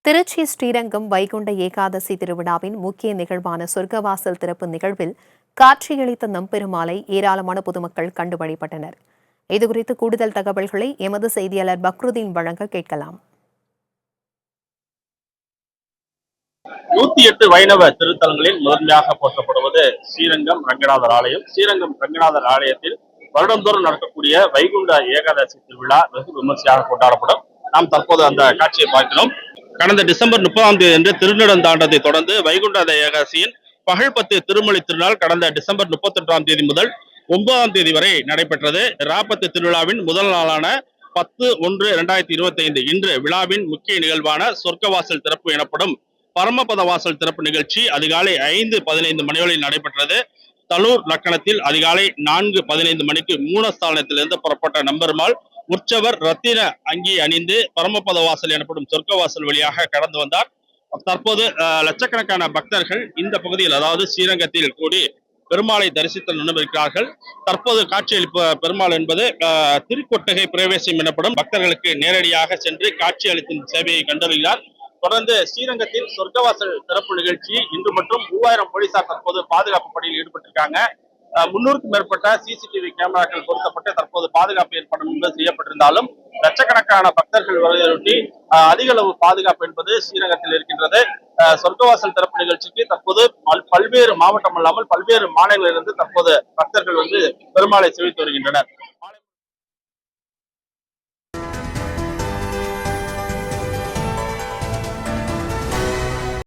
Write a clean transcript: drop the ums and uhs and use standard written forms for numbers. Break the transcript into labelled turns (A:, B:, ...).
A: திருச்சி ஸ்ரீரங்கம் வைகுண்ட ஏகாதசி திருவிழாவின் முக்கிய நிகழ்வான சொர்க்கவாசல் திறப்பு நிகழ்வில் காட்சியளித்த நம்பெருமாளை ஏராளமான பொதுமக்கள் கண்டு வழிபட்டனர். இதுகுறித்து கூடுதல் தகவல்களை எமது செய்தியாளர் பக்ருதீன் வழங்க கேட்கலாம்.
B: 108 வைணவ திருத்தலங்களில் முதன்மையாக போற்றப்படுவது ஸ்ரீரங்கம் ரங்கநாதர் ஆலயம். ஸ்ரீரங்கம் ரங்கநாதர் ஆலயத்தில் வருடந்தோறும் நடக்கக்கூடிய வைகுண்ட ஏகாதசி திருவிழா வெகு விமர்சையாக கொண்டாடப்படும். நாம் தற்போது அந்த காட்சியை பார்க்கிறோம். கடந்த டிசம்பர் 30ஆம் தேதி அன்று திருநெடுந்தாண்டத்தை தொடர்ந்து வைகுண்ட ஏகாதசியின் பகல் 10 திருமொழி திருநாள் கடந்த டிசம்பர் 31ஆம் தேதி முதல் 9ஆம் தேதி வரை நடைபெற்றது. ராப்பத்து திருவிழாவின் முதல் நாளான 10/1/2025 இன்று விழாவின் முக்கிய நிகழ்வான சொர்க்கவாசல் திறப்பு எனப்படும் பரமபத வாசல் திறப்பு நிகழ்ச்சி அதிகாலை 5:15 மணிகளில் நடைபெற்றது. தலூர் லக்கணத்தில் அதிகாலை 4:15 மணிக்கு மூலஸ்தானத்திலிருந்து புறப்பட்ட நம்பெருமாள் உற்சவர் ரத்தின அங்கி அணிந்து பரமபத வாசல் எனப்படும் சொர்க்க வாசல் வழியாக கடந்து வந்தார். தற்போது லட்சக்கணக்கான பக்தர்கள் இந்த பகுதியில், அதாவது ஸ்ரீரங்கத்தில் கூடி பெருமாளை தரிசித்து நின்றிருக்கிறார்கள். தற்போது காட்சியளிப்ப பெருமாள் என்பது திருக்கொட்டகை பிரவேசம் எனப்படும் பக்தர்களுக்கு நேரடியாக சென்று காட்சி அளிக்கும் சேவையை கண்டறிகிறார். தொடர்ந்து ஸ்ரீரங்கத்தில் சொர்க்கவாசல் சிறப்பு நிகழ்ச்சி இன்று மற்றும் 3000 போலீசார் தற்போது பாதுகாப்பு பணியில் ஈடுபட்டிருக்காங்க. 300க்கும் மேற்பட்ட சிசிடிவி கேமராக்கள் பொருத்தப்பட்டு தற்போது பாதுகாப்பு ஏற்பாடு என்பது செய்யப்பட்டிருந்தாலும் லட்சக்கணக்கான பக்தர்கள் வருவதையொட்டி அதிக அளவு பாதுகாப்பு என்பது ஸ்ரீரங்கத்தில் இருக்கின்றது. சொர்க்கவாசல் திறப்பு நிகழ்ச்சிக்கு தற்போது பல்வேறு மாவட்டம் அல்லாமல் பல்வேறு மாநிலங்களிலிருந்து தற்போது பக்தர்கள் பெருமாளை சேவித்து வருகின்றனர்.